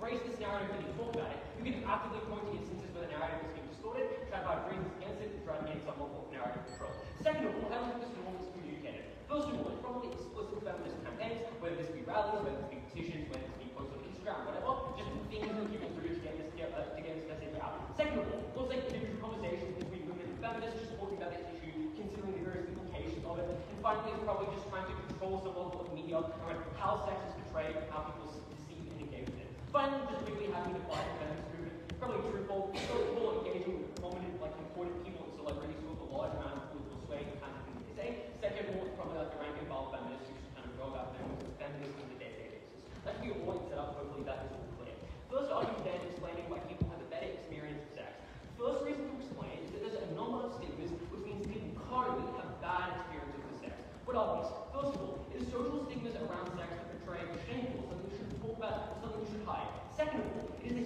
embrace this narrative and you talk about it, you can actively point to instances where the narrative is being distorted, try to find reasons against it, and try to gain some level of narrative control. Second of all, how do this norm is communicated? First of all, it's probably explicit feminist campaigns, whether this be rallies, whether this be petitions, whether this be posts on Instagram, whatever, just things that people do to get this message out. Second of all, it looks like individual conversations between women and feminists, just talking about this issue, considering the various implications of it. And finally, it's probably just trying to control some level of media around how sex is portrayed, how people perceive and engage with it. Finally, just quickly having to fight the feminist movement, probably truthful, people engaging with prominent, important people and celebrities who have a large amount of political sway and kind of things they say. Second of all, it's probably like the rank and file feminists who just kind of go about feminism on a day-to-day basis. That should be a point set up, hopefully that is all clear. First argument then explaining why people have a better experience of sex. First reason to explain is that there's a number of stigmas, which means people currently have bad experiences with sex. What are these? First of all, it is social stigmas around sex that portray shameful, something we should talk about, something we should hide. Second of all, it is a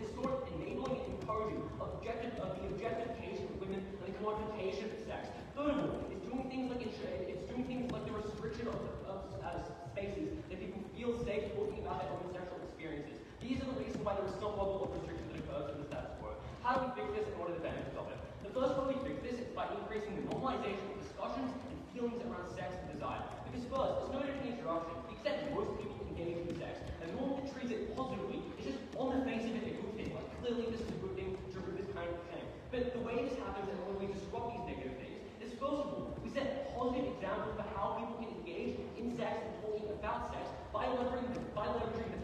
historic enabling and encouraging of the objectification of women and the commodification of sex. Third of all, it's doing things like the restriction of spaces that people feel safe talking about their own sexual experiences. These are the reasons why there is some level of restriction that occurs in the status quo. How do we fix this and what are the benefits of it? The first way we fix this is by increasing the normalization of discussions and feelings around sex and desire. Because first, as noted in the introduction, we accept most people engage in sex, and no one that treats it positively is just on the face of it a good thing. Like clearly this is a good thing to do this kind of thing. But the way this happens and when we disrupt these negative things is first of all, we set positive examples for how people can engage in sex and talking about sex by leveraging the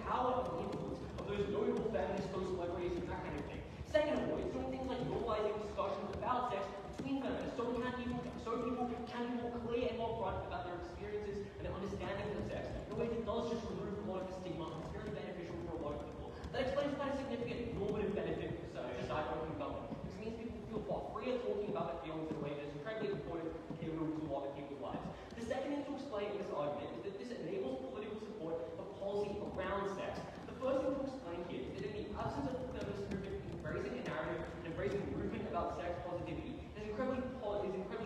power and the influence of those notable feminists, those celebrities, and that kind of thing. Second of all, it's doing things like normalizing discussions about sex between feminists so people can be more clear and more upfront about their experiences and their understanding of sex in a way that does just remove a lot of the stigma. It's very beneficial for a lot of people. That explains quite a significant normative benefit for society and government, which means people feel far freer talking about their feelings in a way that is incredibly important and pivotal to a lot of people's lives. The second thing to explain in this argument is that this enables political support for policy around sex. The first thing to explain here is that in the absence of the feminist movement embracing a narrative and embracing a movement about sex positivity, it's incredibly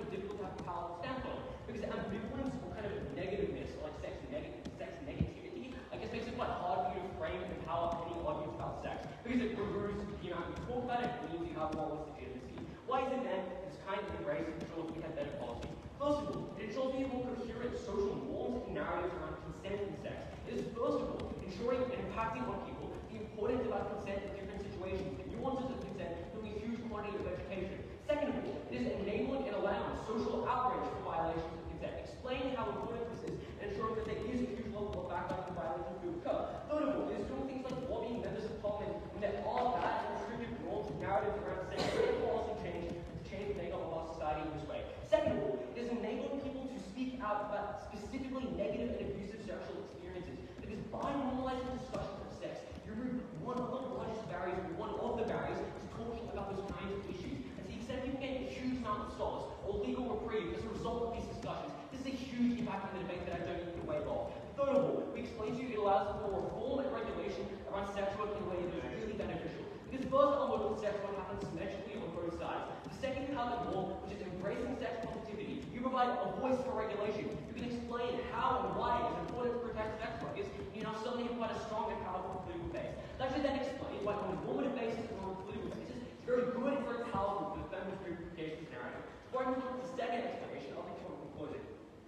difficult to have a powerful stance on it. Because ambivalence or kind of negativeness, like sex negativity, I guess makes it quite hard for you to frame and power any arguments about sex. Because it removes, you talk about it, it means you have more legitimacy. Why is it then this kind of embrace ensures we have better policy? First of all, it ensures we have more coherent social norms and narratives around consent and sex. It is first of all ensuring and impacting on people the importance about consent in different situations, the nuances of consent through a huge quantity of education. Second of all, it is enabling and allowing social outrage for violations of consent, explaining how important this is, and ensuring that there is a huge level of backlash for violations do occur. Third of all, it is doing things like lobbying members of parliament and there are bad and restrictive norms and narratives around sex and policy change to change the makeup of our society in this way. Second of all, it is enabling people to speak out about specifically negative and abusive sexual experiences, because by normalizing discussions of sex, you remove one of the largest barriers, one of the barriers to talking about those kinds of issues. Instead, people get a huge amount of solace or legal reprieve as a result of these discussions. This is a huge impact on the debate that I don't need to wave off. Third of all, we explained to you it allows for reform and regulation around sex work in a way that is really beneficial. Because first, our work with sex work happens symmetrically on both sides. The second part of law, which is embracing sex positivity, you provide a voice for regulation. You can explain how and why it is important to protect sex workers. You know, suddenly have quite a strong and powerful political base. That should then explain why on a normative basis and on a political basis, it's very good and very powerful for the feminist reproduction narrative. Before I move on to the second explanation, I'll make sure to conclude it.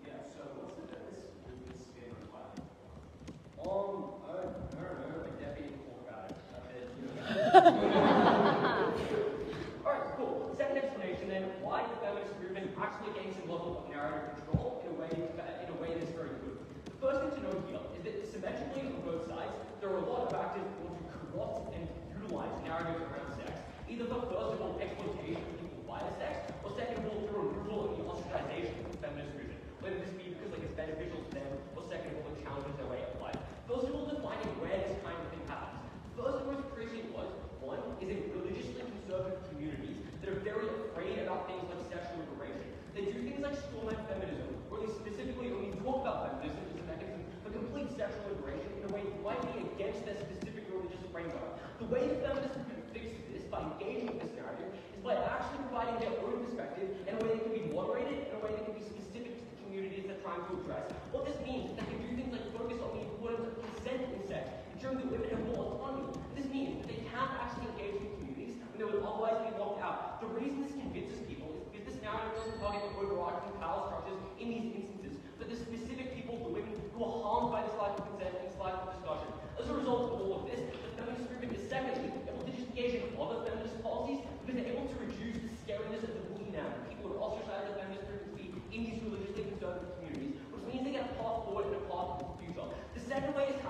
Yeah, so what's the difference with this game of life? I don't know, like definitely talk about it. Alright, cool. Second explanation then, why the feminist movement actually gains some level of narrative control in a way that's very good. The first thing to note here is that symmetrically on both sides, there are a lot of actors who want to corrupt and utilize narratives around sex, either for first of all exploitation of people via sex, or second of all through removal and the ostracization of the feminist movement, whether this be because it's beneficial to them, or second of all it challenges their way of life. First of all, defining where this kind of thing happens. First and most crucial was, one, is in religiously conservative communities that are very afraid about things like sexual liberation. They do things like strawman feminism, or at least specifically only talk about feminism as a mechanism for complete sexual liberation in a way that might be against their specific religious framework. The way the feminist movement fixes this by engaging with this narrative is by actually providing their own perspective in a way that can be moderated, in a way that can be specific to the communities they're trying to address. What this means is that they can do things like focus on the importance of consent in sex, ensuring that women have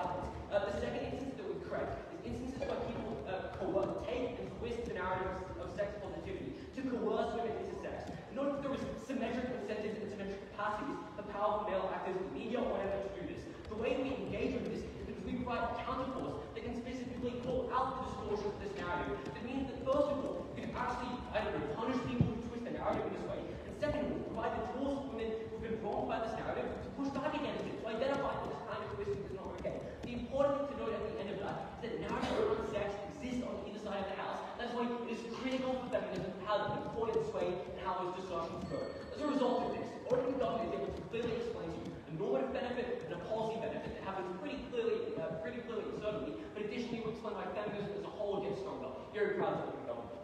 happens. The second instance that we correct is instances where people take and twist the narrative of sex positivity to coerce women into sex. Note that there is symmetric incentives and symmetric capacities for powerful male actors in the media or whatever to do this. The way we engage with this is because we provide a counterforce that can specifically call out the distortion of this narrative. That means that first of all, we can actually, punish people who twist the narrative in this way, and second of all, provide the tools for women who've been wronged by this narrative to push back against it, to identify that this kind of twisting is not okay. The important thing to note at the end of that is that narratives around sex exist on either side of the house. That's why it is critical for feminism to have an important sway in how those discussions go. As a result of this, Oregon government is able to clearly explain to you a normative benefit and a policy benefit that happens pretty clearly and certainly, but additionally will explain why feminism as a whole gets stronger. Very proud of Oregon government.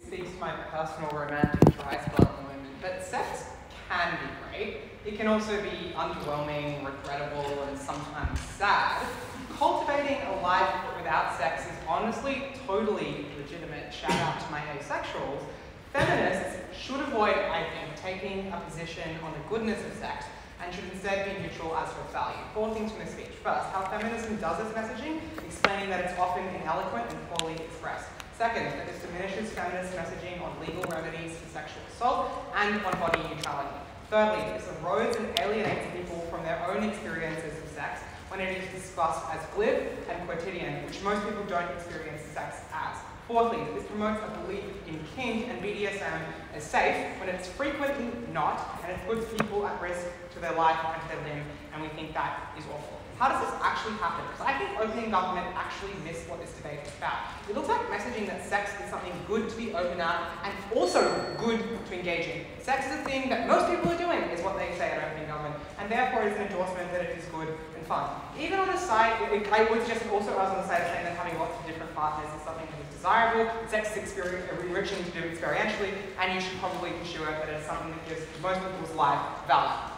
Speaks to my personal romantic ties about women, but sex can be great. It can also be underwhelming, regrettable, and sometimes sad. Cultivating a life without sex is honestly totally legitimate. Shout out to my asexuals. Feminists should avoid, I think, taking a position on the goodness of sex and should instead be neutral as to its value. 4 things from this speech. First, how feminism does its messaging, explaining that it's often ineloquent and poorly expressed. Second, that this diminishes feminist messaging on legal remedies for sexual assault and on body neutrality. Thirdly, this erodes and alienates people from their own experiences of sex when it is discussed as glib and quotidian, which most people don't experience sex as. Fourthly, this promotes a belief in kink and BDSM as safe when it's frequently not, and it puts people at risk to their life and to their limb, and we think that is awful. How does this actually happen? Because I think opening government actually missed what this debate is about. It looks like messaging that sex is something good to be open at and also good to engage in. Sex is a thing that most people are doing, is what they say at opening government, and therefore it is an endorsement that it is good and fun. Even on the side, I would suggest also I was on the side of saying that having lots of different partners is something that is desirable. Sex is enriching to do experientially, and you should probably pursue it, that it is something that gives most people's life value.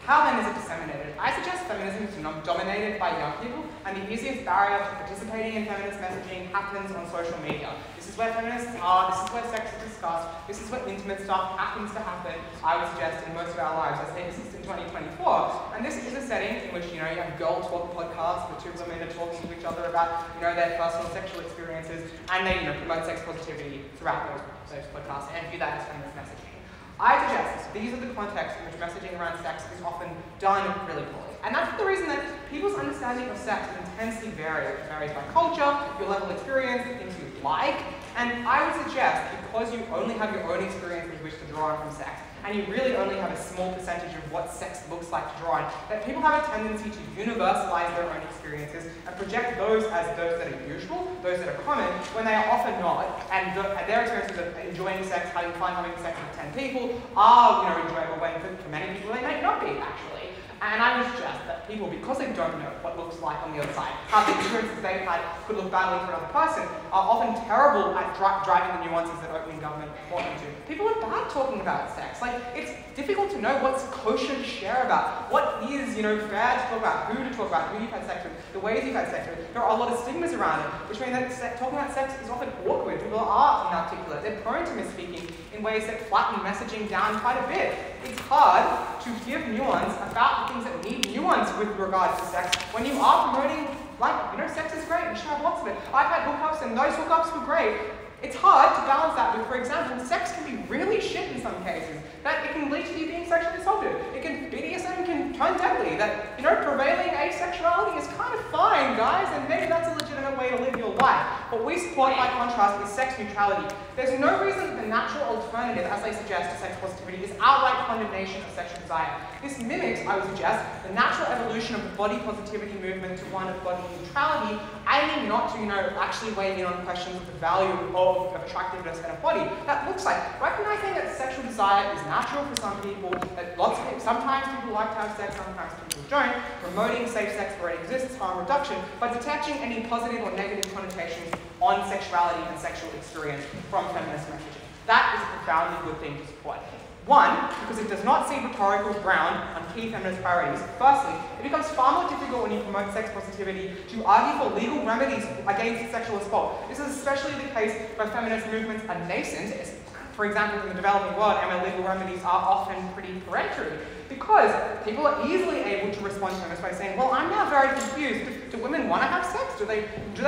How then is it disseminated? I suggest feminism is dominated by young people, and the easiest barrier to participating in feminist messaging happens on social media. This is where feminists are, this is where sex is discussed, this is where intimate stuff happens to happen, I would suggest, in most of our lives, as they exist in 2024. And this is a setting in which, you have girl talk podcasts where 2 women are talking to each other about, their personal sexual experiences, and they, promote sex positivity throughout those podcasts and view that as feminist messaging. I suggest these are the contexts in which messaging around sex is often done really poorly. And that's the reason that people's understanding of sex is intensely varied. It varies by culture, your level of experience, the things you like. And I would suggest, because you only have your own experience with which to draw on from sex, and you really only have a small percentage of what sex looks like to draw on, that people have a tendency to universalize their own experiences and project those as those that are usual, those that are common, when they are often not. And their experiences of enjoying sex, having fun, having sex with 10 people are, enjoyable, when for many people they may not be, actually. And I would suggest that people, because they don't know what it looks like on the other side, how the experiences they've had could look badly for another person, are often terrible at driving the nuances that opening government want them to. People are bad talking about sex. It's difficult to know what's kosher to share about, what is, fair to talk about, who to talk about, who you've had sex with, the ways you've had sex with. There are a lot of stigmas around it, which mean that talking about sex is often awkward. People are inarticulate. They're prone to misspeaking in ways that flatten messaging down quite a bit. It's hard to give nuance about the things that need nuance with regard to sex when you are promoting, sex is great, you should have lots of it. I've had hookups and those hookups were great. It's hard to balance that with, for example, sex can be really shit in some cases. That it can lead to you being sexually assaulted. BDSM can turn deadly. That, prevailing asexuality is kind of fine, guys, and maybe that's a legitimate way to live your life. What we support, by contrast, is sex neutrality. There's no reason that the natural alternative, as they suggest, to sex positivity is outright condemnation of sexual desire. This mimics, I would suggest, the natural evolution of the body positivity movement to one of body neutrality, aiming not to, actually weigh in on questions of the value of attractiveness in a body. That looks like recognizing that sexual desire is natural for some people, that lots of people, sometimes people like to have sex, sometimes people don't, promoting safe sex where it exists, harm reduction, but detaching any positive or negative connotations on sexuality and sexual experience from feminist messaging. That is a profoundly good thing to support. One, because it does not cede rhetorical ground on key feminist priorities. Firstly, it becomes far more difficult when you promote sex positivity to argue for legal remedies against sexual assault. This is especially the case where feminist movements are nascent, for example, in the developing world, and where legal remedies are often pretty peremptory, because people are easily able to respond young feminists by saying, well, I'm now very confused. Do women want to have sex? Do they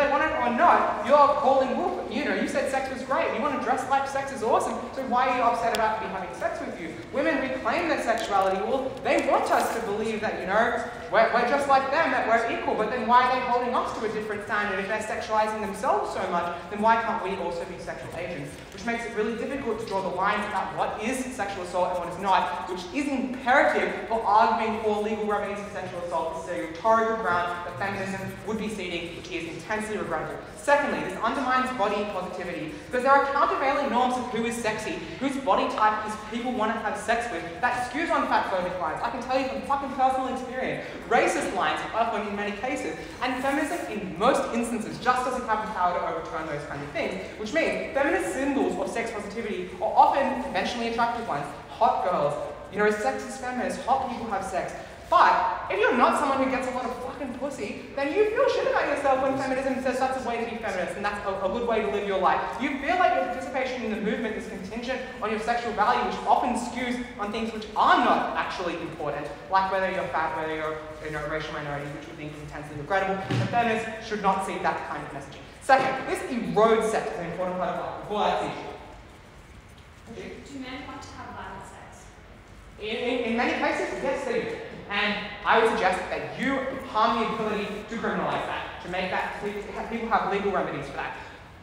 want it or not? You're calling wolf. You said sex was great. You want to dress like sex is awesome. So why are you upset about me having sex with you? Women reclaim their sexuality. Well, they want us to believe that, we're just like them, that we're equal. But then why are they holding us to a different standard? If they're sexualizing themselves so much, then why can't we also be sexual agents? Which makes it really difficult to draw the lines about what is sexual assault and what is not, which is imperative for arguing for legal remedies for sexual assault. This is a rhetorical ground that feminism would be ceding, which is intensely regrettable. Secondly, this undermines body positivity, because there are countervailing norms of who is sexy, whose body type is people want to have sex with, that skews on fatphobic lines. I can tell you from fucking personal experience, racist lines often in many cases, and feminism in most instances just doesn't have the power to overturn those kind of things, which means feminist symbols of sex positivity are often conventionally attractive ones. Hot girls, sex is feminist, hot people have sex. But if you're not someone who gets a lot of fucking pussy, then you feel shit about yourself when feminism says that's a way to be feminist and that's a good way to live your life. You feel like your participation in the movement is contingent on your sexual value, which often skews on things which are not actually important, like whether you're fat, whether you're a racial minority, which we think is intensely regrettable. And feminists should not see that kind of messaging. Second, this erodes sex is an important part of life. Before that's the issue. Do men want to have violent sex? In many cases, yes, they do. And I would suggest that you harm the ability to criminalize that, to make that, people have legal remedies for that.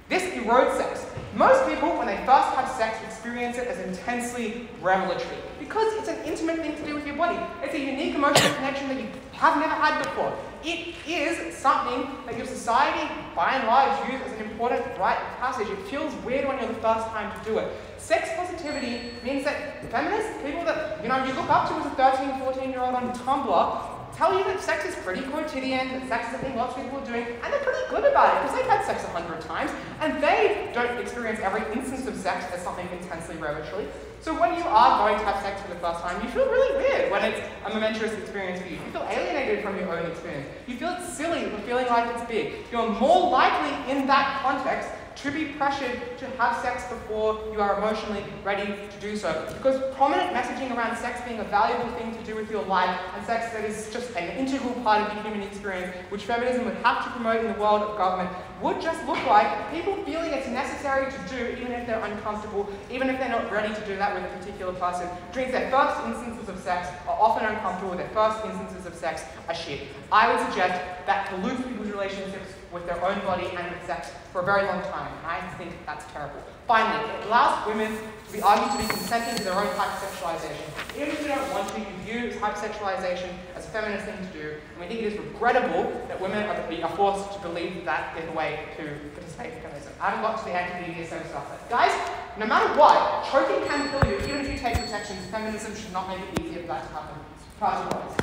This erodes sex. Most people, when they first have sex, experience it as intensely revelatory, because it's an intimate thing to do with your body. It's a unique emotional connection that you have never had before. It is something that your society, by and large, views as an important rite of passage. It feels weird when you're the first time to do it. Sex positivity means that feminists, people that you look up to as a 13, 14-year-old on Tumblr, tell you that sex is pretty quotidian, that sex is a thing lots of people are doing, and they're pretty good about it because they've had sex 100 times, and they don't experience every instance of sex as something intensely revelatory. So when you are going to have sex for the first time, you feel really weird when it's a momentous experience for you. You feel alienated from your own experience. You feel it's silly for feeling like it's big. You're more likely in that context to be pressured to have sex before you are emotionally ready to do so. Because prominent messaging around sex being a valuable thing to do with your life, and sex that is just an integral part of the human experience, which feminism would have to promote in the world of government, would just look like people feeling it's necessary to do, even if they're uncomfortable, even if they're not ready to do that with a particular person, which means their first instances of sex are often uncomfortable, their first instances of sex are shit. I would suggest that pollutes people's relationships with their own body and with sex for a very long time, and I think that's terrible. Finally, it allows women to be argued to be consenting to their own hypersexualization. Even if you don't want to, you view hypersexualization as a feminist thing to do, and we think it is regrettable that women are forced to believe that is a way to participate in feminism. I haven't got to the ABPDC stuff, but guys, no matter what, choking can kill you. Even if you take protections, feminism should not make it easier for that to happen. Pass your voice.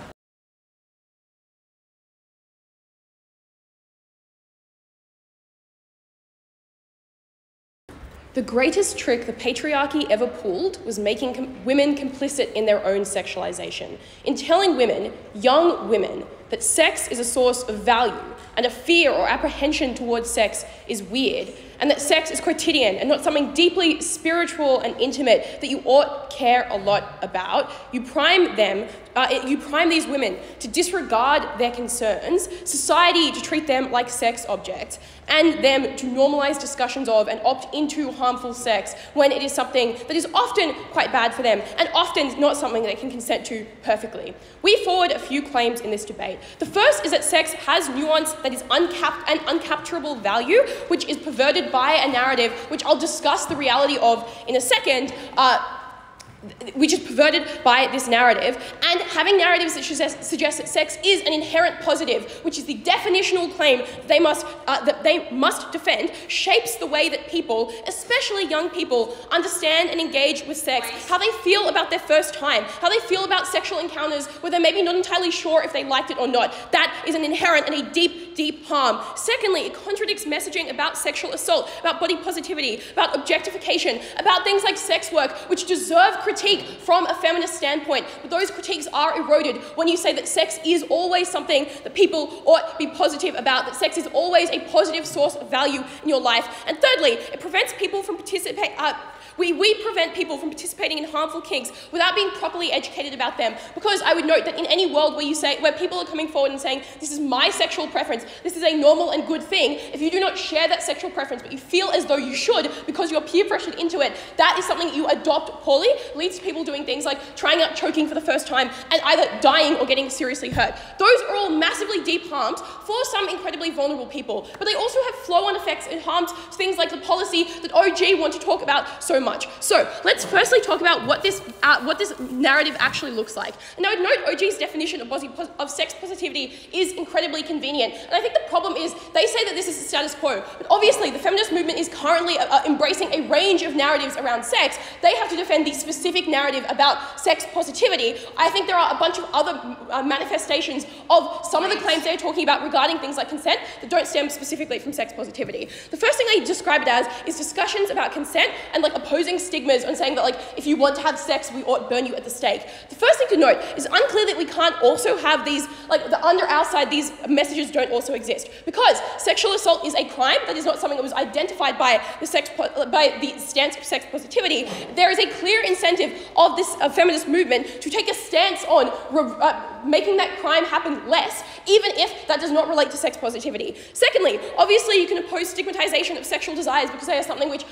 The greatest trick the patriarchy ever pulled was making women complicit in their own sexualization, in telling women, young women, that sex is a source of value and a fear or apprehension towards sex is weird, and that sex is quotidian and not something deeply spiritual and intimate that you ought care a lot about. You prime these women to disregard their concerns, society to treat them like sex objects, and them to normalize discussions of and opt into harmful sex when it is something that is often quite bad for them and often not something they can consent to perfectly. We forward a few claims in this debate. The first is that sex has nuance that is uncapped and uncapturable value, which is perverted by a narrative, which I'll discuss the reality of in a second, which is perverted by this narrative, and having narratives that suggest that sex is an inherent positive, which is the definitional claim that they must defend, shapes the way that people, especially young people, understand and engage with sex, how they feel about their first time, how they feel about sexual encounters where they're maybe not entirely sure if they liked it or not. That is an inherent and a deep, deep harm. Secondly, it contradicts messaging about sexual assault, about body positivity, about objectification, about things like sex work, which deserve critique from a feminist standpoint, but those critiques are eroded when you say that sex is always something that people ought to be positive about, that sex is always a positive source of value in your life. And thirdly, it prevents people from we prevent people from participating in harmful kinks without being properly educated about them. Because I would note that in any world where people are coming forward and saying, this is my sexual preference, this is a normal and good thing, if you do not share that sexual preference, but you feel as though you should because you're peer pressured into it, that is something that you adopt poorly, leads to people doing things like trying out choking for the first time and either dying or getting seriously hurt. Those are all massively deep harms for some incredibly vulnerable people, but they also have flow-on effects and harms to things like the policy that OG want to talk about so much. So let's firstly talk about what this narrative actually looks like. And I would note OG's definition of sex positivity is incredibly convenient. And I think the problem is they say that this is the status quo, but obviously the feminist movement is currently embracing a range of narratives around sex. They have to defend the specific narrative about sex positivity. I think there are a bunch of other manifestations of some of the claims they're talking about regarding things like consent that don't stem specifically from sex positivity. The first thing they describe it as is discussions about consent and like opposing stigmas on saying that like if you want to have sex we ought to burn you at the stake. The first thing to note is unclear that we can't also have these, like under our side, these messages don't also exist, because sexual assault is a crime. That is not something that was identified by the stance of sex positivity. There is a clear incentive of this feminist movement to take a stance on making that crime happen less, even if that does not relate to sex positivity. Secondly, obviously you can oppose stigmatization of sexual desires because they are something which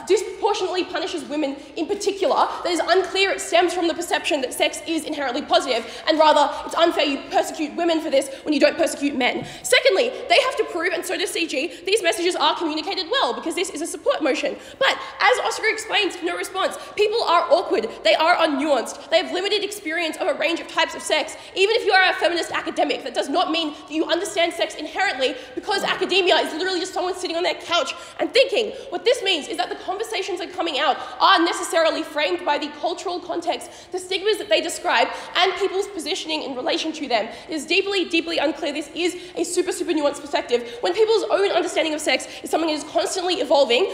disproportionately punishes women in particular. That is unclear it stems from the perception that sex is inherently positive, and rather it's unfair you persecute women for this when you don't persecute men. Secondly, they have to prove, and so does CG, these messages are communicated well because this is a support motion. But as Oscar explains, no response, people are awkward, they are unnuanced, they have limited experience of a range of types of sex. Even if you are a feminist academic, that does not mean that you understand sex inherently, because academia is literally just someone sitting on their couch and thinking. What this means is that the conversations that are coming out are necessarily framed by the cultural context, the stigmas that they describe, and people's positioning in relation to them. It is deeply, deeply unclear. This is a super, super nuanced perspective when people's own understanding of sex is something that is constantly evolving,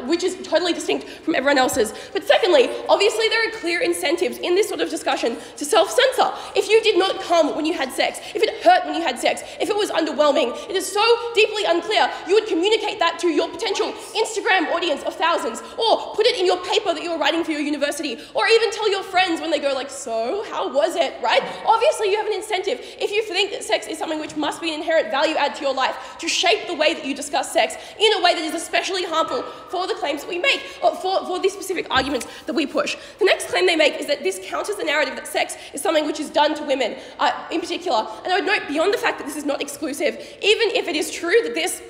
which is totally distinct from everyone else's. But secondly, obviously there are clear incentives in this sort of discussion to self-censor. If you did not come when you had sex, if it hurt when you had sex, if it was underwhelming, it is so deeply unclear you would communicate that to your potential Instagram audience of thousands, or put it in your paper that you were writing for your university, or even tell your friends when they go like, so, how was it, right? Obviously you have an incentive, if you think that sex is something which must be an inherent value add to your life, to shape the way that you discuss sex in a way that is especially harmful for the claims that we make, or for the specific arguments that we push. The next claim they make is that this counters the narrative that sex is something which is done to women in particular. And I would note, beyond the fact that this is not exclusive, even if it is true that this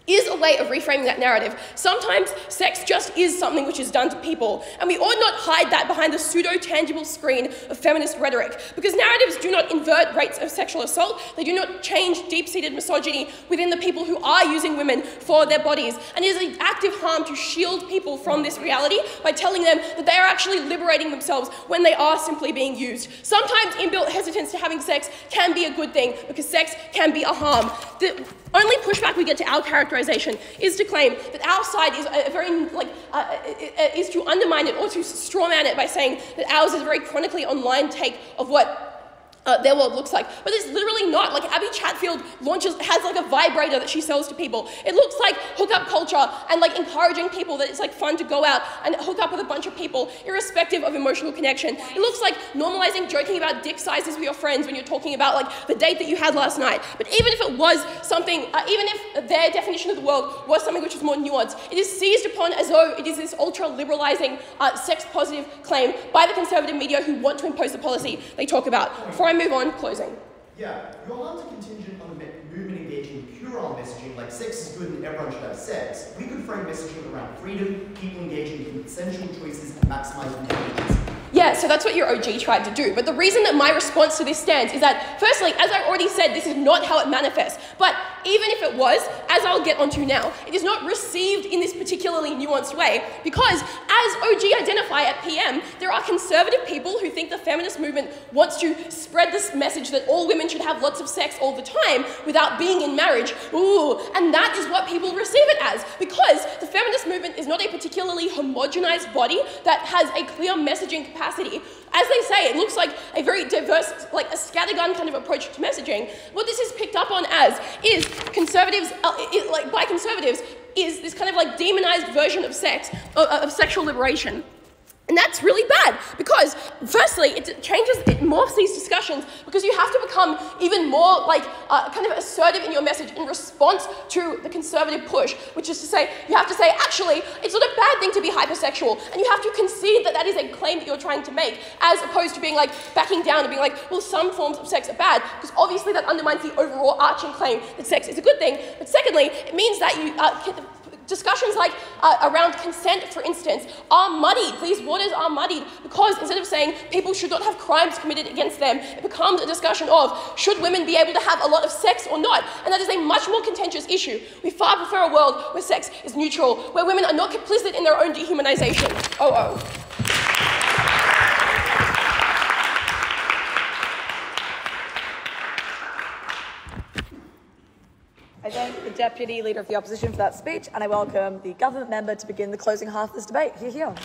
is a way of reframing that narrative, sometimes sex just is something which is done to people, and we ought not hide that behind the pseudo-tangible screen of feminist rhetoric, because narratives do not invert rates of sexual assault, they do not change deep-seated misogyny within the people who are using women for their bodies, and it is an active harm to shield people from this reality by telling them that they are actually liberating themselves when they are simply being used. Sometimes inbuilt hesitance to having sex can be a good thing, because sex can be a harm. The only pushback we get to our characterization is to claim that our side is is to undermine it or to strawman it by saying that ours is a very chronically online take of what their world looks like. But it's literally not. Like, Abby Chatfield has like a vibrator that she sells to people. It looks like hookup culture and like encouraging people that it's like fun to go out and hook up with a bunch of people irrespective of emotional connection. It looks like normalizing joking about dick sizes with your friends when you're talking about like the date that you had last night. But even if it was something, even if their definition of the world was something which was more nuanced, it is seized upon as though it is this ultra-liberalizing, sex-positive claim by the conservative media who want to impose the policy they talk about. Before I move on, closing. Yeah, your harms are contingent on the movement engaging in puerile messaging like sex is good and everyone should have sex. We could frame messaging around freedom, people engaging in consensual choices and maximizing their agency. Yeah, so that's what your OG tried to do. But the reason that my response to this stands is that, firstly, as I already said, this is not how it manifests. But even if it was, as I'll get onto now, it is not received in this particularly nuanced way because, as OG identify at PM, there are conservative people who think the feminist movement wants to spread this message that all women should have lots of sex all the time without being in marriage. Ooh, and that is what people receive it as, because the feminist movement is not a particularly homogenized body that has a clear messaging capacity. As they say, it looks like a very diverse, like a scattergun kind of approach to messaging. What this is picked up on as is conservatives, by conservatives, is this kind of like demonized version of sex, of sexual liberation. And that's really bad because, firstly, it morphs these discussions because you have to become even more kind of assertive in your message in response to the conservative push, which is to say, you have to say, actually, it's not a bad thing to be hypersexual, and you have to concede that that is a claim that you're trying to make, as opposed to being like backing down and being like, well, some forms of sex are bad, because obviously that undermines the overall arching claim that sex is a good thing. But secondly, it means that you discussions like around consent, for instance, are muddied. These waters are muddied because instead of saying people should not have crimes committed against them, it becomes a discussion of should women be able to have a lot of sex or not? And that is a much more contentious issue. We far prefer a world where sex is neutral, where women are not complicit in their own dehumanization. I thank the Deputy Leader of the Opposition for that speech, and I welcome the Government member to begin the closing half of this debate. Hear, hear.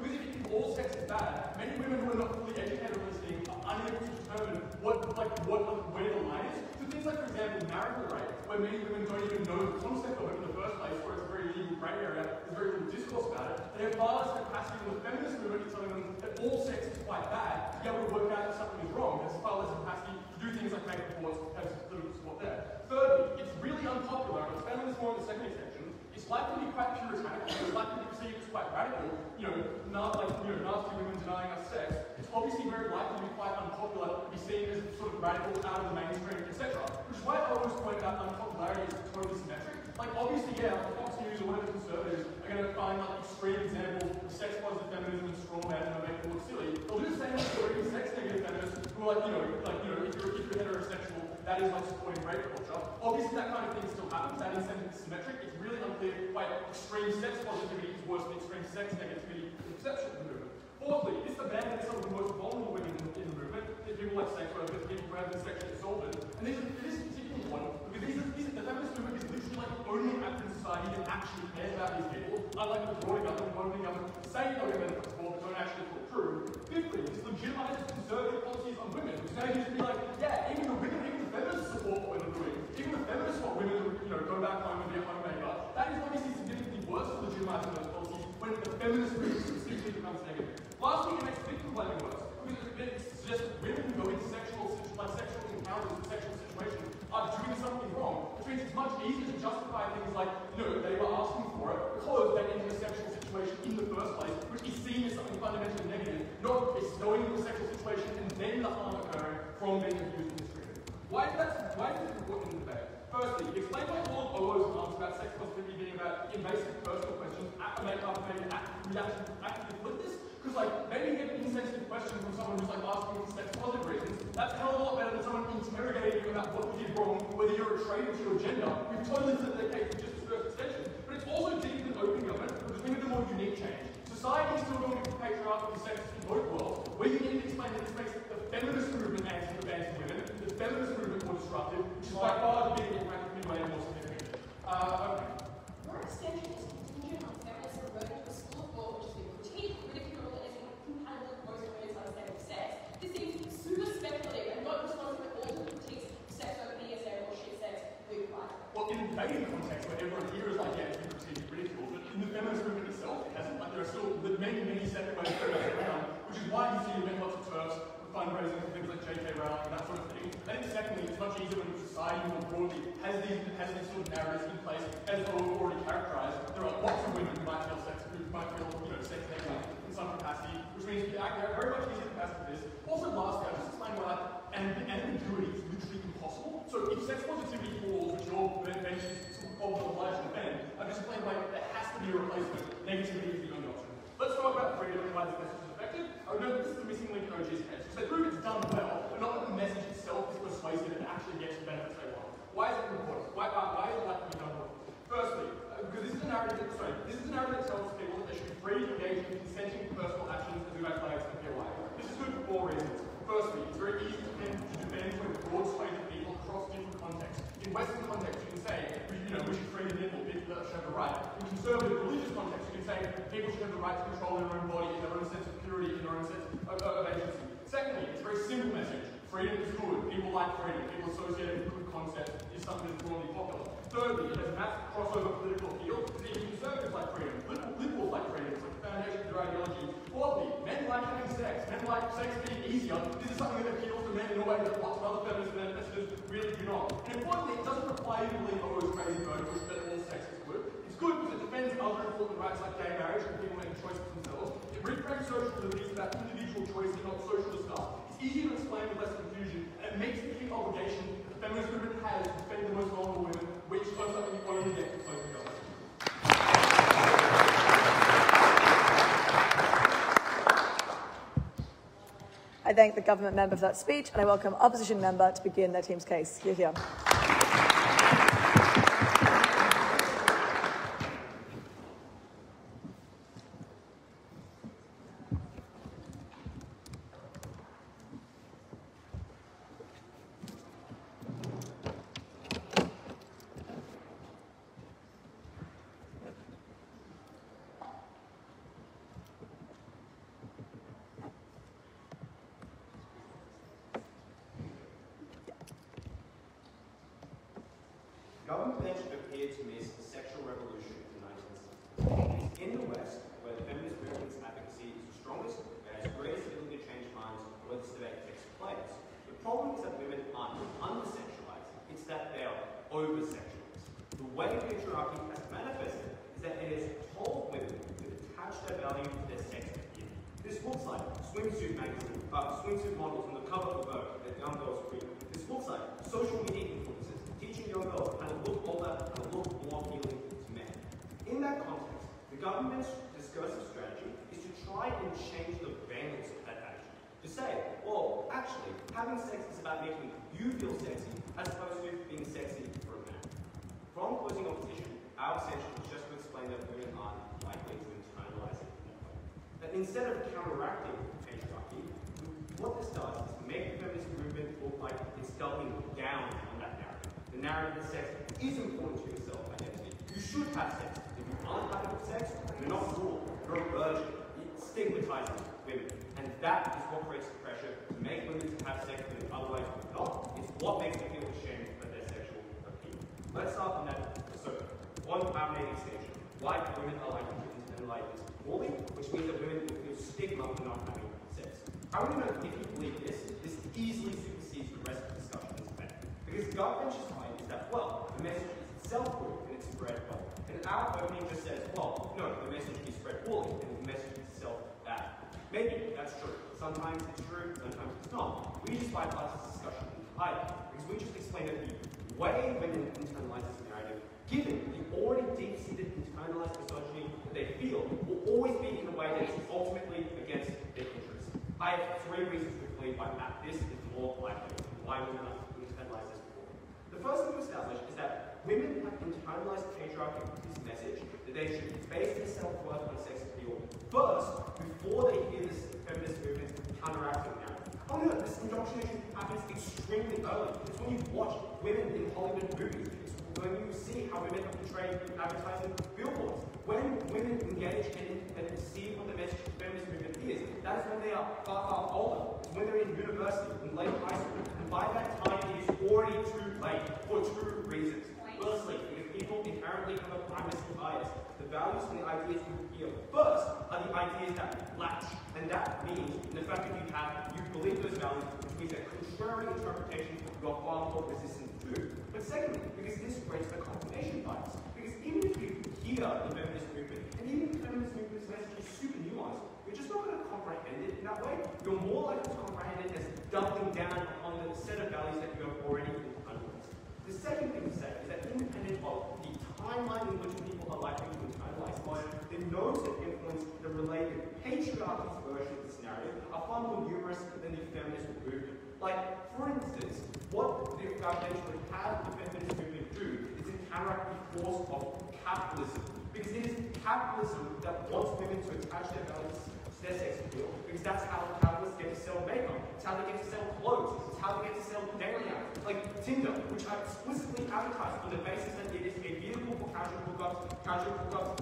Because if all sex is bad, many women who are not fully educated on this thing are unable to determine where many women don't even know the concept of it in the first place, where it's a very legal grey area, there's very little discourse about it. They have far less capacity in the feminist movement in telling them that all sex is quite bad, to be able to work out if something is wrong. There's far less capacity to do things like make reports, have political support there. Thirdly, it's really unpopular, and it's feminist more in the second section. It's likely to be quite puritanical, it's likely to be perceived as quite radical, nasty women denying us sex. It's obviously very likely to be quite unpopular, to be seen as sort of radical, out of the mainstream, etc. Which is why I always point out unpopularity is totally symmetric. Like, obviously, yeah, like Fox News or whatever conservatives are going to find like extreme examples of sex-positive feminism and straw men and make it look silly. They'll do the same with the sex-negative feminists who are like, if you're heterosexual, that is like supporting rape culture. Obviously, that kind of thing still happens. That incentive is symmetric. It's really unclear why extreme sex positivity is worse than extreme sex negativity in the perception of the movement. Fourthly, it's the abandonment of some of the most vulnerable women in the movement. There's people like sex workers, people who have been sexually assaulted. And this is particularly important because the feminist movement is literally like the only actor in society that actually cares about these people. Unlike the broader government, voting government say they're going to support, but don't actually put through. Fifthly, it's legitimizes conservative policies on women, which now used to be like, yeah, even the feminists support what women are doing. Even the feminists want women to go back home and be a homemaker. That is obviously significantly worse for legitimizing those policies when the feminist movement specifically becomes negative. Lastly, it makes victim blaming worse, because it suggests that women who go into sexual encounters and sexual situations are doing something wrong, which means it's much easier to justify things like, they were asking for it because they entered a sexual situation in the first place, which is seen as something fundamentally negative, not going into a sexual situation and then the harm occurring from being abused and mistreated. Why is this important in the debate? Firstly, explain why all of Owo's comments about sex positivity being about invasive personal questions actively flip this. Because maybe you get an insensitive question from someone who's asking for sex positive reasons. That's a hell of a lot better than someone interrogating you about what you did wrong, whether you're a traitor to your gender. We've totally flipped their case with just the first extension. But it's also deep in open government, because we need a more unique change. Society is still going to be patriarchal and sexist in both worlds, where you need to explain that this makes the feminist movement anti-advanced women, the feminist movement more disruptive, which is by far the bigger impact of way more significant. Your extension is contingent on feminists reverting to a school of law which has been critiqued, ridiculed, and is incompatible with most women's understanding of sex. This seems super speculative and not responsive at all to the critiques of sex over BSM or shit sex with life. Well, in a debating context where everyone here is like, yeah, it's been critiqued, ridiculed, but in the feminist movement itself, it hasn't. There are still many separate ways to go around, which is why you see lots of turfs with fundraising for things like JK Rowling and that sort of thing. I think secondly, it's much easier when society more broadly has these sort of narratives in place, as already characterised. There are lots of women who might feel sex negative in some capacity, which means they're very much easier to pass this. Also, lastly, I'll just explain why ambiguity is literally impossible. So if sex positivity falls, which you're mentioned sort of obliged to defend, I've just explained why there has to be a replacement. Negativity is the only option. Let's talk about freedom and why this message is effective. I would note this is the missing link in OG's case, which they prove it's done well, but not that the message itself is persuasive and actually gets the benefits they want. Why is it important? Why is it likely to be done well? Firstly, because this is a narrative that tells people that they should be free to engage in consenting personal actions as we make flags and POI. This is good for 4 reasons. Firstly, it's very easy to defend between broad swathes of people across different contexts. In Western context, you can say, we should free the nipple, people should have the right. In conservative religious context, you can say people should have the right to control their own body, in their own sense of purity, in their own sense of agency. Secondly, it's a very simple message. Freedom is good. People like freedom. People associated with good concepts is something that's broadly popular. Thirdly, it has massive crossover political appeal. Even conservatives like freedom. Liberals like freedom. It's like the foundation of their ideology. Fourthly, men like having sex. Men like sex being easier. This is something that appeals to men in a way that lots of other feminist messages really do not. And importantly, it doesn't require you to believe Owo's crazy verdict that all sex is good. It's good because it defends other important rights like gay marriage and people making choices themselves. It reframes social liberties about individual choice and not socialist stuff. It's easier to explain with less confusion, and it makes the key obligation that the feminist movement has to defend the most vulnerable women, which most likely only get to close the government. I thank the government member for that speech, and I welcome opposition member to begin their team's case. Hear, hear. government appeared to miss the sexual revolution of the 1960s. In the West, where the feminist movement's advocacy is the strongest, there is greatest ability to change minds where this debate takes place. The problem is that women aren't under-sexualized, it's that they are over-sexualized. The way patriarchy has manifested is that it has told women to attach their value to their sex appeal. This looks like swimsuit magazine, swimsuit models on the cover of Vogue that young girls read. This looks like social media influencers teaching young girls how to look older and look more appealing to men. In that context, the government's discursive strategy is to try and change the valence of that attitude. To say, well, actually, having sex is about making you feel sexy as opposed to being sexy for a man. From closing opposition, our obsession is just to explain that women aren't likely to internalize it in that way. That instead of counteracting patriarchy, what this does is make the feminist movement look like it's doubling down on that narrative. The narrative that sex is important to your self-identity. You should have sex. If you aren't having sex, you're not cool. You're a virgin. It stigmatizes women. And that is what creates the pressure to make women to have sex when otherwise would not. It's what makes them feel ashamed of their sexual appeal. Let's start on that. So, on our main extension, white women are likely to internalize this poorly, which means that women will feel stigma for not having sex. I want to know if you believe this easily supersedes the rest of the discussion in this debate. Because Garfinch's claim is that, well, the message is itself good and it's spread well. And our opening just says, well, no, the message is spread poorly and the message is itself bad. Maybe that's true. Sometimes it's true, sometimes it's not. We just bypass this discussion entirely because we just explain that the way women internalize this narrative, given the already deep-seated internalized misogyny that they feel, will always be in a way that is ultimately against their interests. I have 3 reasons to believe that this is more likely why women are internalize this poorly. The first thing to establish is that women have internalized patriarchy with this message that they should base their self-worth on sex appeal first before they hear this feminist movement counteracting narrative. Oh no, this indoctrination happens extremely early. It's when you watch women in Hollywood movies. It's when you see how women are portrayed in advertising billboards. When women engage and see what the message of the feminist movement is, that is when they are far, far older. It's when they're in university, in late high school. And by that time, it is already too late for 2 reasons. Firstly, because people inherently have a primacy bias. The values and the ideas you hear first are the ideas that latch. And that means, in the fact that you believe those values, which means that contrary interpretation you are far more resistant to. But secondly, because this creates a confirmation bias. Because even if you hear the feminist movement, and even if the feminist movement's message is super nuanced, you're just not going to comprehend it in that way. You're more likely to comprehend it as doubling down on the set of values that you have already internalized. The second thing to say is that independent of the timeline in which people are likely to internalize the nodes that influence the related patriarchy's version of this narrative are far more numerous than the feminist movement. Like, for instance, what the government would have the feminist movement do is to counteract the force of capitalism. Because it is capitalism that wants women to attach their values to their sex appeal, because that's how capitalists get to sell makeup, it's how they get to sell clothes, it's how they get to sell dating apps, like Tinder, which are explicitly advertised on the basis that it is a vehicle for casual hookups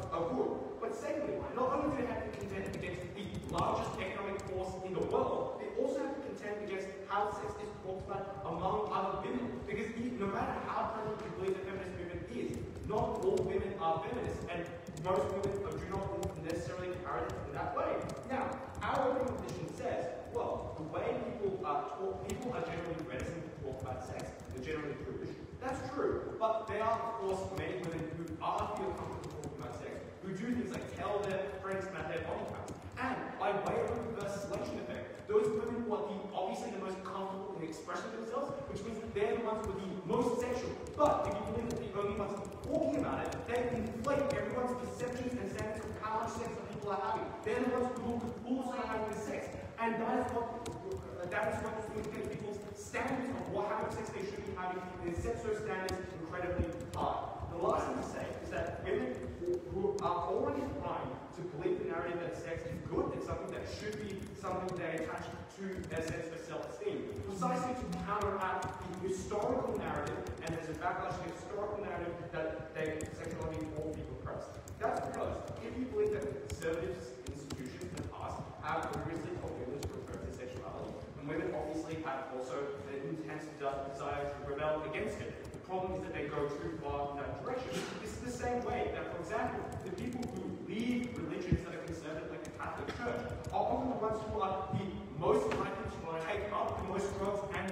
are good. But secondly, not only do they have to contend against the largest economic force in the world, they also have to contend against how sex is talked about among other women. Because no matter how prevalent you believe the feminist movement is, not all women are feminists, and most women do not necessarily carry it in that way. Now, our opening position says, well, the way people are generally reticent to talk about sex, they're generally prudish. That's true, but there are, of course, many women who feel comfortable talking about sex, who do things like tell their friends about their body counts. And by way of a reverse selection effect, those women who are obviously the most comfortable in expressing themselves, which means that they're the ones who are the most sexual. But if you believe that the only ones talking about it, they inflate everyone's perceptions and standards of how much sex people are having. They're the ones who look fools for having sex. And that is what people's standards of how much sex they should be having, and it sets those standards incredibly high. The last thing to say is that women who are already primed to believe the narrative that sex is good and something that should be something they attach to their sense of self-esteem, precisely to counteract the historical narrative, and there's a backlash to the historical narrative that sexuality all people oppressed. That's because if you believe that conservative institutions in the past have rigorously told women to refer to sexuality, and women obviously have also an intense desire to rebel against it. The problem is that they go too far in that direction. This is the same way that, for example, the people who leave religions that are conservative, like the Catholic Church, are often the ones who are the most likely to take up the most drugs and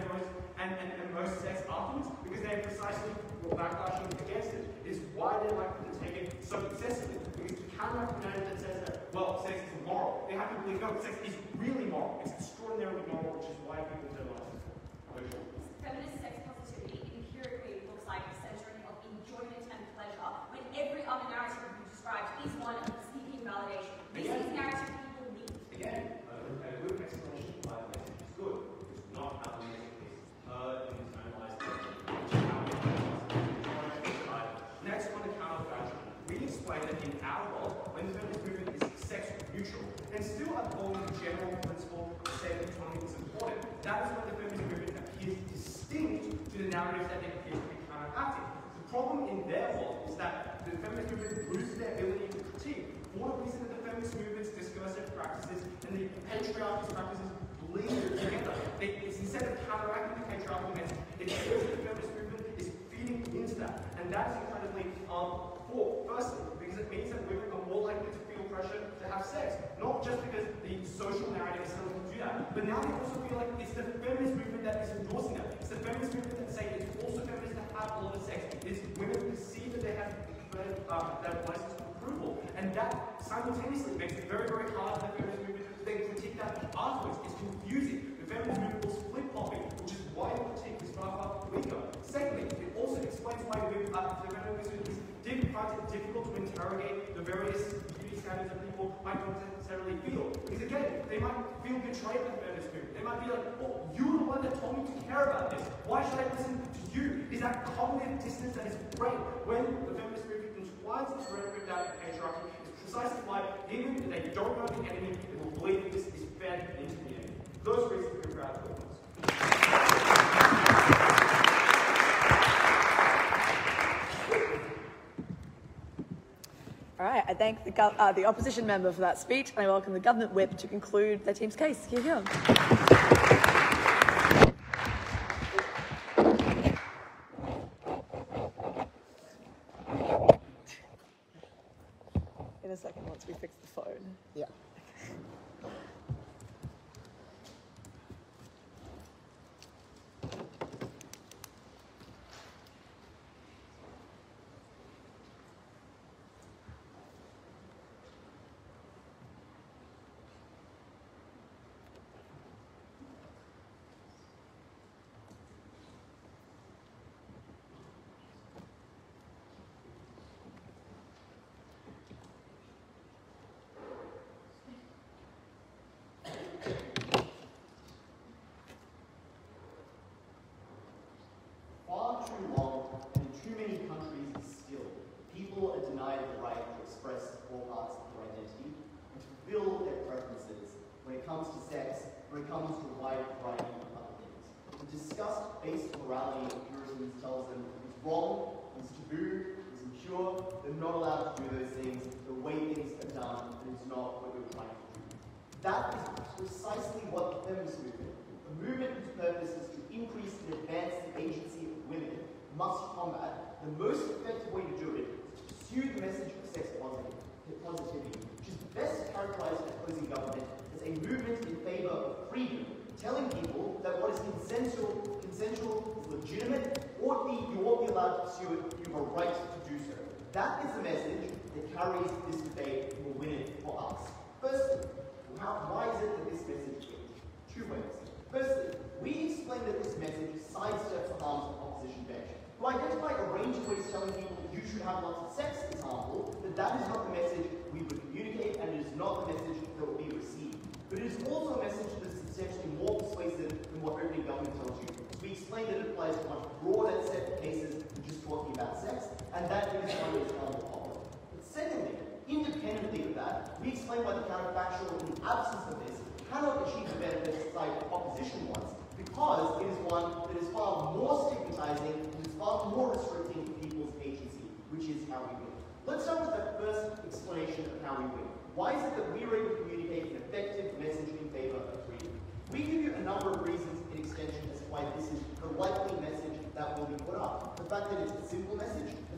most sex afterwards, because they are precisely backlashing against it. It's why they're likely to take it so excessively. Because to counteract the narrative that says that, well, sex is immoral, they have to believe, no, sex is really moral. It's extraordinarily moral, which is why people don't like it. Feminist sex positivity empirically looks like a centering of enjoyment and pleasure, when every other narrative you described is one of seeking validation. This is narrative people need. Again, a good explanation of why the message is good. It's not how the message is heard and internalized. Next, on the counterfactual, we explain that in our world, when the feminist movement is sex neutral, and still upholding the general principle of safe autonomy is important, that is when the feminist movement appears distinct to the narratives that they appear to be counteracting. The problem in their world is that the feminist movement loses their ability to critique for the reason that the feminist movement's discursive practices and the patriarchy's practices bleed together. It's instead of counteracting the patriarchal message, it feels that the feminist movement is feeding into that. And that is incredibly poor, firstly, because it means that women are more likely to feel pressure to have sex. Not just because the social narrative is telling them to do that, but now they also feel like it's the feminist movement that is endorsing that. It's the feminist movement that say it's also feminist to have a lot of sex. It's women who perceive that they have that license to approval. And that simultaneously makes it very, very hard for the feminist movement to then critique that afterwards. It's confusing. The feminist movement was flip-flopping, which is why the critique is far, far weaker. Secondly, it also explains why the feminist movement finds it difficult to interrogate the various beauty standards that people might not necessarily feel. Because again, they might feel betrayed by the feminist movement. They might be like, oh, you're the one that told me to care about this. Why should I listen to you? Is that cognitive dissonance that is great when the feminist movement entwines its rhetoric down in patriarchy? It's precisely why, even if they don't know the enemy, they will believe that this is fed into the enemy. Those reasons are proud of those. All right, I thank the opposition member for that speech, and I welcome the government whip to conclude their team's case. Here we go. In a second, once we fix the phone. Yeah. Far too long, and in too many countries still, people are denied the right to express all parts of their identity and to fulfill their preferences when it comes to sex, when it comes to a wide variety of other things. The disgust-based morality of Puritans tells them it's wrong, it's taboo, it's impure, they're not allowed to do those things, the way things are done, and it's not what you're trying to do. That is precisely what the feminist movement, a movement whose purpose is to increase and advance the agency of women, must combat. The most effective way to do it is to pursue the message of sex positivity, which is best characterized in opposing government as a movement in favor of freedom, telling people that what is consensual is legitimate, you won't be allowed to pursue it, you have a right to do so. That is the message that carries this debate and will win it for us. Firstly, why is it that this message wins? Two ways. Firstly, we explain that this message sidesteps the harms of opposition bench. To identify a range of ways telling people that you should have lots of sex is harmful, but that is not the message we would communicate, and it is not the message that will be received. But it is also a message that is substantially more persuasive than what opening government tells you. We explain that it applies to a much broader set of cases than just talking about sex, and that is why it is more popular. But secondly, independently of that, we explain why the counterfactual, in the absence of this, cannot achieve the benefits like opposition wants, because it is one that is far more stigmatizing and is far more restricting to people's agency, which is how we win. Let's start with that first explanation of how we win. Why is it that we are able to communicate an effective message in favor of freedom? We give you a number of reasons in extension as to why this is the likely message that will be put up. The fact that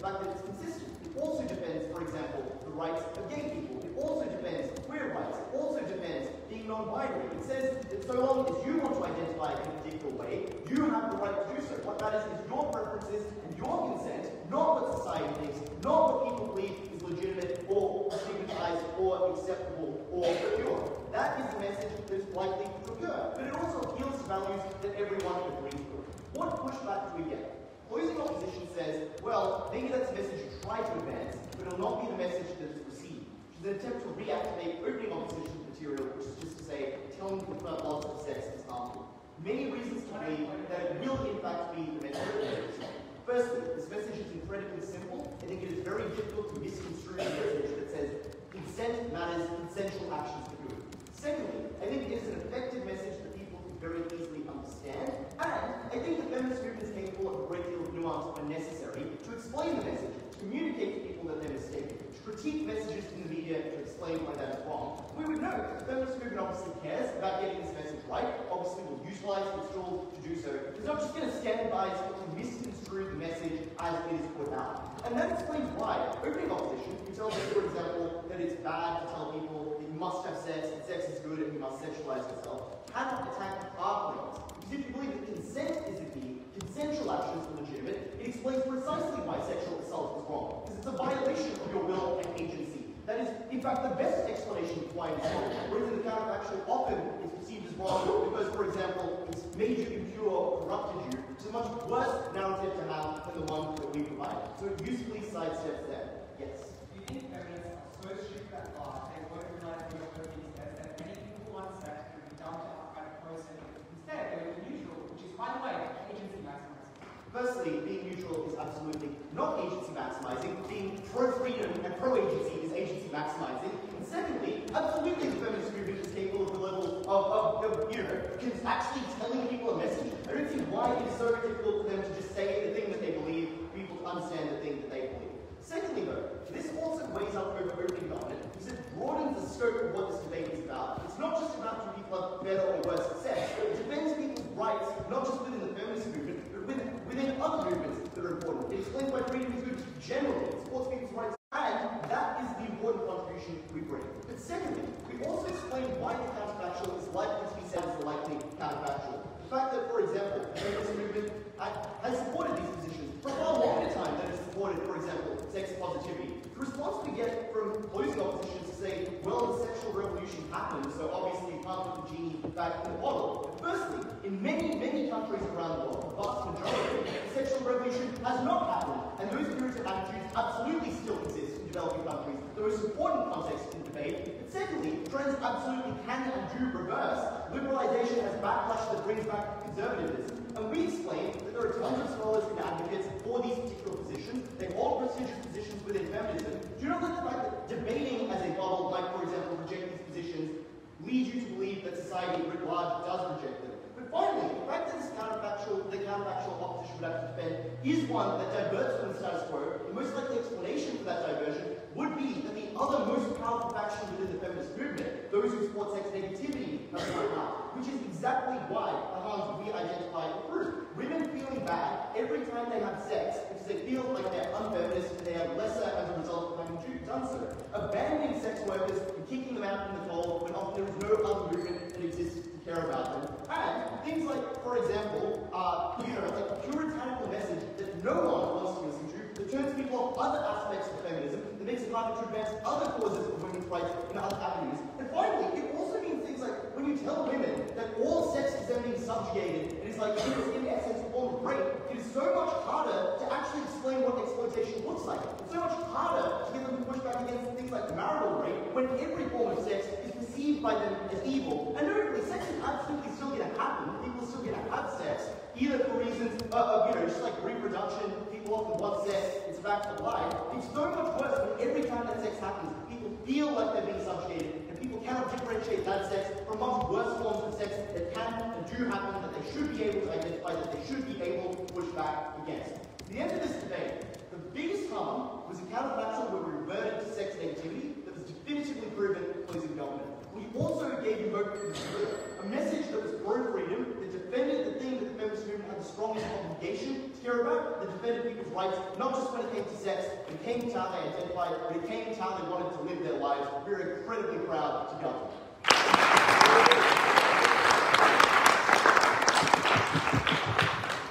fact that it's consistent. It also defends, for example, the rights of gay people. It also defends queer rights. It also defends being non-binary. It says that so long as you want to identify in a particular way, you have the right to do so. What matters is your preferences and your consent, not what society thinks, not what people believe is legitimate or stigmatized or acceptable or pure. That is the message that is likely to occur. But it also appeals to values that everyone agrees with. What pushback do we get? Closing opposition says, well, maybe that's a message you try to advance, but it will not be the message that is received. Which is an attempt to reactivate opening opposition material, which is just to say, telling people about lots of sex is harmful. Many reasons to believe that it will in fact be the message. Firstly, this message is incredibly simple. I think it is very difficult to misconstrue a message that says consent matters, consensual actions are good. Secondly, I think it is an effective message that people can very easily understand, and I think the feminist movement is capable of a great deal of nuance when necessary to explain the message, to communicate to people that they're mistaken, to critique messages in the media to explain why that is wrong. We would know that the feminist movement obviously cares about getting this message right, obviously will utilize its tools to do so. It's not just going to stand by to misconstrue the message as it is put out. And that explains why opening opposition, who tells us, for example, that it's bad to tell people that you must have sex, and sex is good, and you must sexualize yourself, cannot attack our claims. Because if you believe that consent is the key, consensual actions are legitimate, it explains precisely why sexual assault is wrong. Because it's a violation of your will and agency. That is, in fact, the best explanation of why it's wrong. Whereas the counterfactual often is perceived as wrong because, for example, it's made you impure or corrupted you. It's a much worse narrative to have than the one that we provide. So it usefully sidesteps that. Yes? Do you think feminists are so strict that far they won't realize the opportunity says that many people want sex can be dumped out by the process? Instead, they will be neutral, which is, by the way, agency maximizing. Firstly, being neutral is absolutely not agency maximizing. Being pro-freedom and pro-agency is agency maximizing. And secondly, absolutely the feminist movement is capable of the level of actually telling people a message. I don't see why it is so difficult for them to just say the thing that they believe, people to understand the thing that they believe. Secondly, though, this also weighs up over opening government because it broadens the scope of what this debate is about. It's not just about do people have better or worse success. It defends people's rights, not just within the feminist movement, but within other movements that are important. It explains why freedom is good generally. It supports people's rights, and that is the important contribution we bring. But secondly, we also explain why the counterfactual is likely to be said as the likely counterfactual. The fact that, for example, the feminist movement has supported these positions for a far longer time than it has supported, for example, sex positivity. The response we get from closing opposition to say, well, the sexual revolution happened, so obviously you can't put the genie back in the bottle. But firstly, in many, many countries around the world, the vast majority, the sexual revolution has not happened, and those puritan attitudes absolutely still exist in developing countries. The most important context in debate. But secondly, trends absolutely can and do reverse. Liberalization has backlash that brings back conservatism. And we explain that there are tons of scholars and advocates for these particular positions. They hold prestigious positions within feminism. Do you not let the fact that debating as a bubble might, for example, reject these positions lead you to believe that society writ large does reject them? But finally, the fact that the counterfactual opposition would have to defend is one that diverts from the status quo. The most likely explanation for that diversion would be that the other most powerful faction within the feminist movement, those who support sex negativity, have come out, which is exactly why the harms we identify accrue. Women feeling bad every time they have sex because they feel like they're unfeminist and they have lesser as a result of having done so. Abandoning sex workers and kicking them out in the cold when often there is no other movement that exists to care about them. And things like, for example, like a puritanical message that no one wants to listen to, that turns people off other aspects of feminism, that makes it harder to advance other causes of women's rights in other avenues. And finally, it also means things like when you tell women that all sex is them being subjugated, and it's like it is in essence a form of rape, it is so much harder to actually explain what exploitation looks like. It's so much harder to get them to push back against things like marital rape when every form of sex is perceived by them as evil. And notably, sex is absolutely still going to happen. People are still going to have sex, either for reasons of just like reproduction. People often want sex. It's a fact of life. It's so much worse when every time that sex happens, people feel like they're being subjugated, and people cannot differentiate that sex from much worse forms of sex that can and do happen, that they should be able to identify, that they should be able to push back against. At the end of this debate, the biggest harm was a counterfactual where we reverted to sex negativity that was definitively proven closing government. We also gave you a message that was pro-freedom, that defended the thing that the feminist movement had the strongest obligation to care about, promote the defended people's rights, not just when it came to sex, when it came to how they identified, when it came to how they wanted to live their lives. We're incredibly proud to govern.